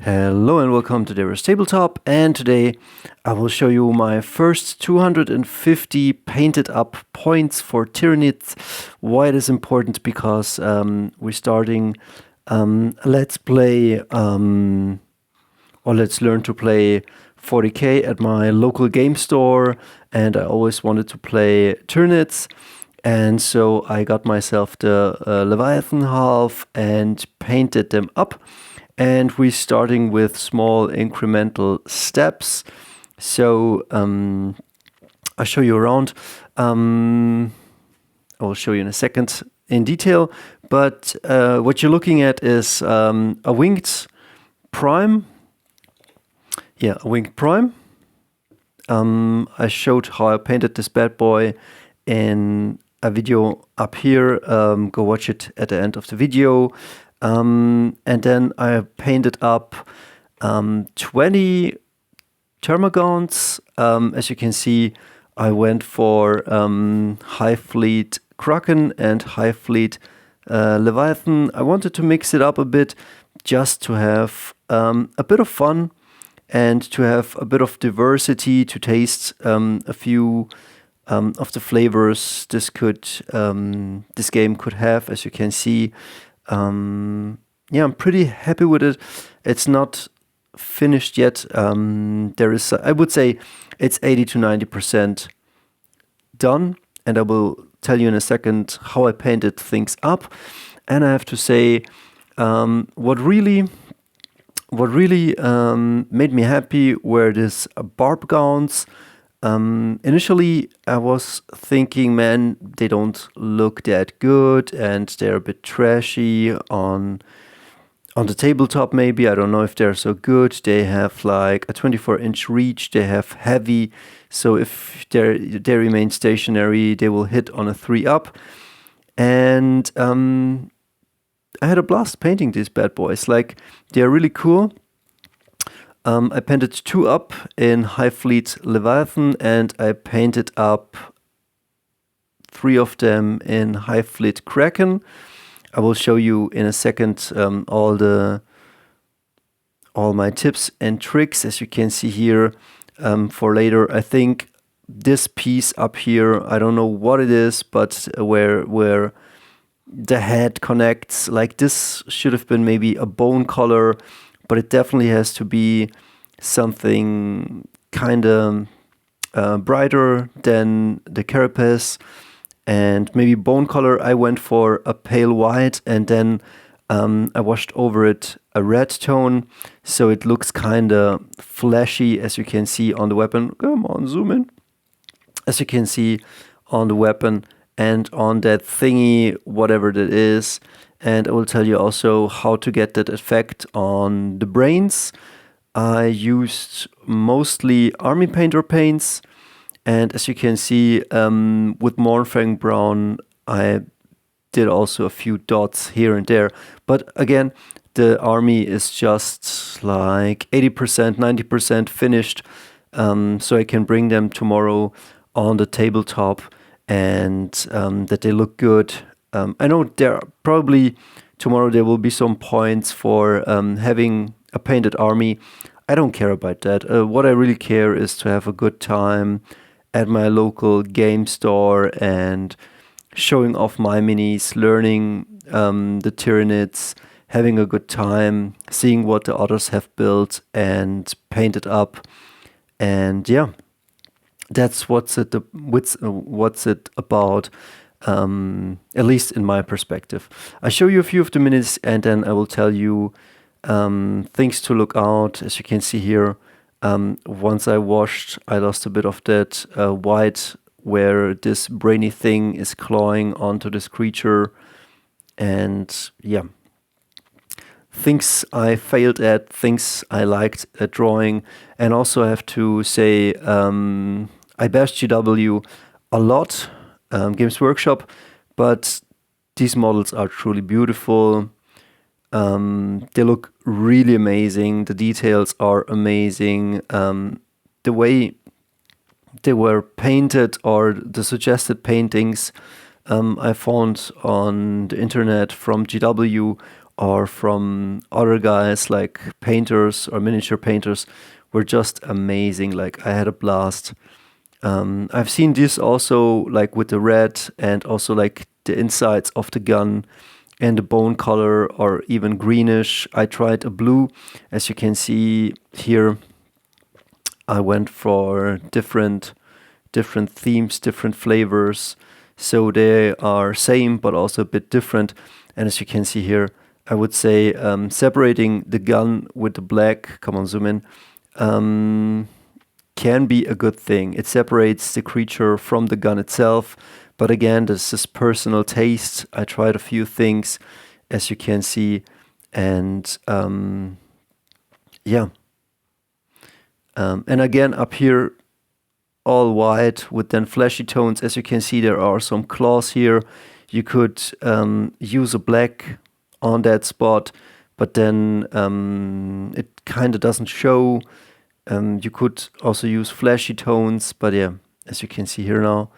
Hello and welcome to Dario's Tabletop, and today I will show you my first 250 painted up points for Tyranids. Why it is important, because we're starting Let's Play, or Let's Learn to Play 40k at my local game store, and I always wanted to play Tyranids, and so I got myself the Leviathan half and painted them up. And we're starting with small incremental steps. So I'll show you around. I will show you in a second in detail. But what you're looking at is a winged prime. Yeah, a winged prime. I showed how I painted this bad boy in a video up here. Go watch it at the end of the video. And then I painted up 20 Barbgaunts. As you can see, I went for Hive Fleet Kraken and Hive Fleet Leviathan. I wanted to mix it up a bit just to have a bit of fun and to have a bit of diversity, to taste a few of the flavors this game could have. As you can see, yeah, I'm pretty happy with it. It's not finished yet. There is, I would say, it's 80 to 90% done, and I will tell you in a second how I painted things up. And I have to say, what really made me happy were these Barbgaunts. Initially, I was thinking, man, they don't look that good, and they're a bit trashy on the tabletop. Maybe I don't know if they're so good. They have like a 24-inch reach. They have heavy, so if they remain stationary, they will hit on a 3-up. And I had a blast painting these bad boys. Like, they're really cool. I painted 2 up in Hive Fleet Leviathan, and I painted up 3 of them in Hive Fleet Kraken. I will show you in a second all my tips and tricks, as you can see here, for later. I think this piece up here, I don't know what it is, but where the head connects, like this should have been maybe a bone color, but it definitely has to be something kind of brighter than the carapace, and maybe bone color. I went for a pale white, and then I washed over it a red tone, so it looks kind of flashy, as you can see on the weapon. Come on, zoom in. As you can see on the weapon and on that thingy, whatever that is. And I will tell you also how to get that effect on the brains. I used mostly army painter paints, and as you can see, with Mornfang Brown, I did also a few dots here and there. But again, the army is just like 80%, 90% finished, so I can bring them tomorrow on the tabletop, and that they look good. I know there probably tomorrow there will be some points for having a painted army. I don't care about that. What I really care is to have a good time at my local game store and showing off my minis, learning the Tyranids, having a good time, seeing what the others have built and painted up. And yeah, that's what's it about. At least in my perspective. I'll show you a few of the minutes, and then I will tell you things to look out. As you can see here, once I washed, I lost a bit of that white where this brainy thing is clawing onto this creature. And yeah, things I failed at, things I liked at drawing. And also I have to say, I bashed GW a lot, GamesWorkshop, but these models are truly beautiful. They look really amazing. The details are amazing. The way they were painted, or the suggested paintings I found on the internet from GW, or from other guys like painters or miniature painters were just amazing. Like I had a blast. I've seen this also like with the red and also like the insides of the gun and the bone color or even greenish. I tried a blue. As you can see here, I went for different themes, different flavors. So they are same but also a bit different. And as you can see here, I would say separating the gun with the black, come on, zoom in, can be a good thing. It separates the creature from the gun itself. But again, this is personal taste. I tried a few things, as you can see. And yeah. And again, up here, all white with then flashy tones. As you can see, there are some claws here. You could use a black on that spot, but then it kind of doesn't show. You could also use flashy tones, but yeah, as you can see here now,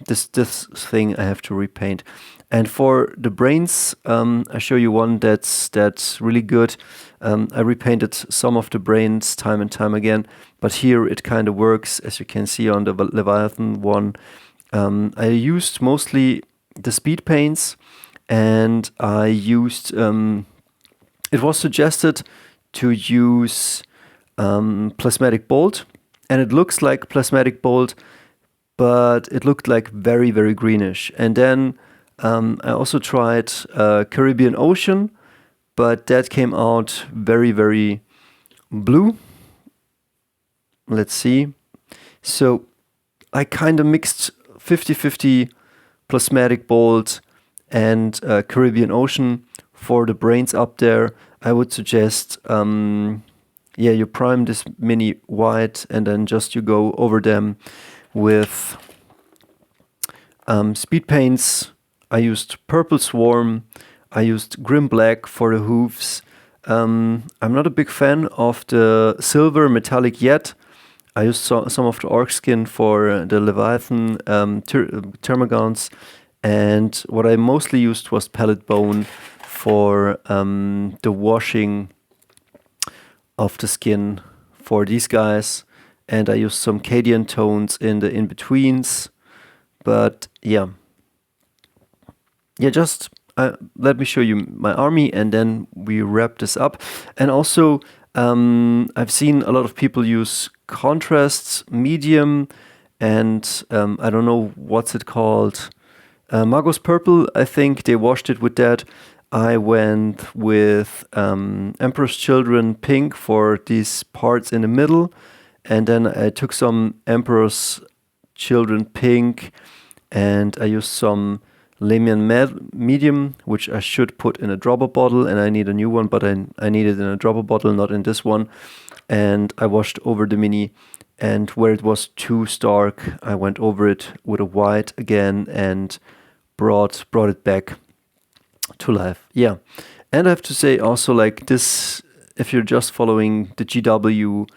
this thing I have to repaint. And for the brains, I show you one that's really good. I repainted some of the brains time and time again, but here it kind of works, as you can see on the Leviathan one. I used mostly the speed paints, and I used, it was suggested to use plasmatic bolt, and it looks like plasmatic bolt, but it looked like very, very greenish. And then I also tried Caribbean Ocean, but that came out very, very blue. Let's see. So I kind of mixed 50-50 plasmatic bolt and Caribbean Ocean for the brains up there. I would suggest, yeah, you prime this mini white and then just you go over them with speed paints. I used Purple Swarm. I used Grim Black for the hooves. I'm not a big fan of the silver metallic yet. I used some of the orc skin for the Leviathan Barbgaunts, and what I mostly used was pellet bone for the washing of the skin for these guys, and I used some Cadian tones in the in-betweens. But yeah, just let me show you my army and then we wrap this up. And also, I've seen a lot of people use contrasts, medium, and I don't know what's it called. Magos Purple, I think they washed it with that. I went with Emperor's Children pink for these parts in the middle. And then I took some Emperor's Children pink and I used some Lamian medium, which I should put in a dropper bottle, and I need a new one, but I need it in a dropper bottle, not in this one. And I washed over the mini, and where it was too stark, I went over it with a white again and brought it back to life. Yeah, and I have to say also, like this, if you're just following the GW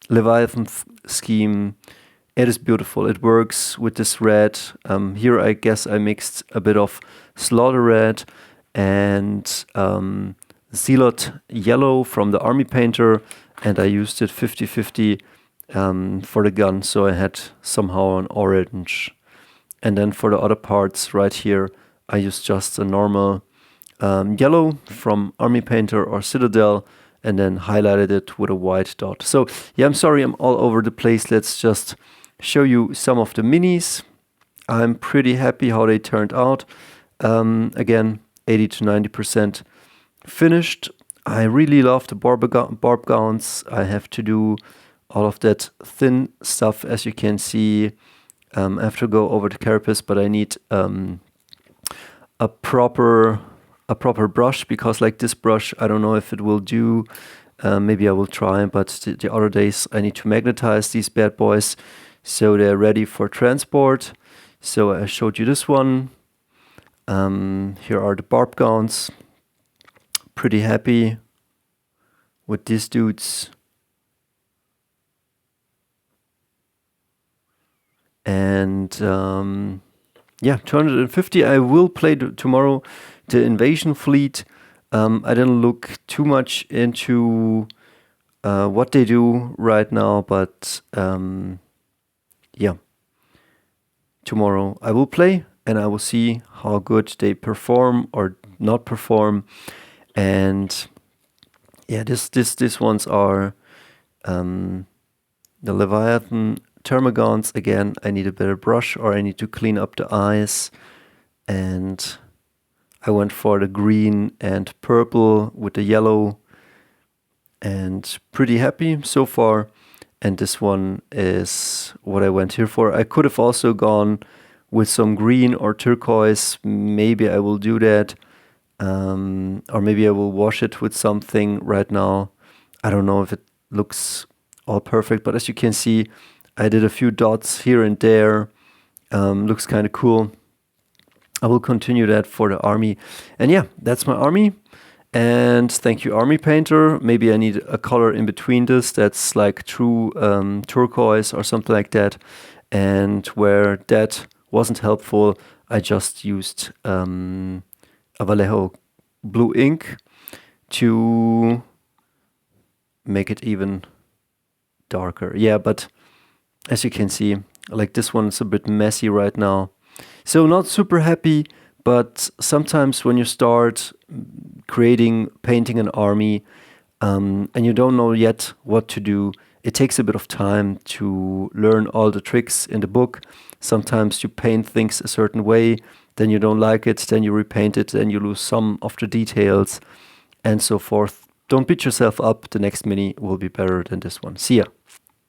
Leviathan scheme, it is beautiful. It works with this red. Here I guess I mixed a bit of Slaughter Red and Zealot Yellow from the Army Painter, and I used it 50-50 for the gun, so I had somehow an orange. And then for the other parts right here, I used just a normal yellow from Army Painter or Citadel, and then highlighted it with a white dot. So yeah, I'm sorry I'm all over the place. Let's just show you some of the minis. I'm pretty happy how they turned out. Again, 80 to 90% finished. I really love the Barbgaunts. I have to do all of that thin stuff, as you can see. I have to go over the carapace, but I need a proper brush, because like this brush, I don't know if it will do. Maybe I will try, but the other days I need to magnetize these bad boys so they're ready for transport. So I showed you this one. Here are the Barbgaunts. Pretty happy with these dudes. And yeah, 250. I will play tomorrow the Invasion Fleet. I didn't look too much into what they do right now, but yeah, tomorrow I will play and I will see how good they perform or not perform. And yeah, these ones are the Leviathan Termagants. Again, I need a better brush or I need to clean up the eyes. And I went for the green and purple with the yellow, and pretty happy so far. And this one is what I went here for. I could have also gone with some green or turquoise. Maybe I will do that. Or maybe I will wash it with something right now. I don't know if it looks all perfect, but as you can see, I did a few dots here and there. Looks kind of cool. I will continue that for the army. And yeah, that's my army. And thank you, Army Painter. Maybe I need a color in between this that's like true turquoise or something like that. And where that wasn't helpful, I just used a Vallejo blue ink to make it even darker. Yeah, but as you can see, like this one is a bit messy right now. So not super happy, but sometimes when you start painting an army, and you don't know yet what to do, it takes a bit of time to learn all the tricks in the book. Sometimes you paint things a certain way, then you don't like it, then you repaint it, then you lose some of the details, and so forth. Don't beat yourself up. The next mini will be better than this one. See ya.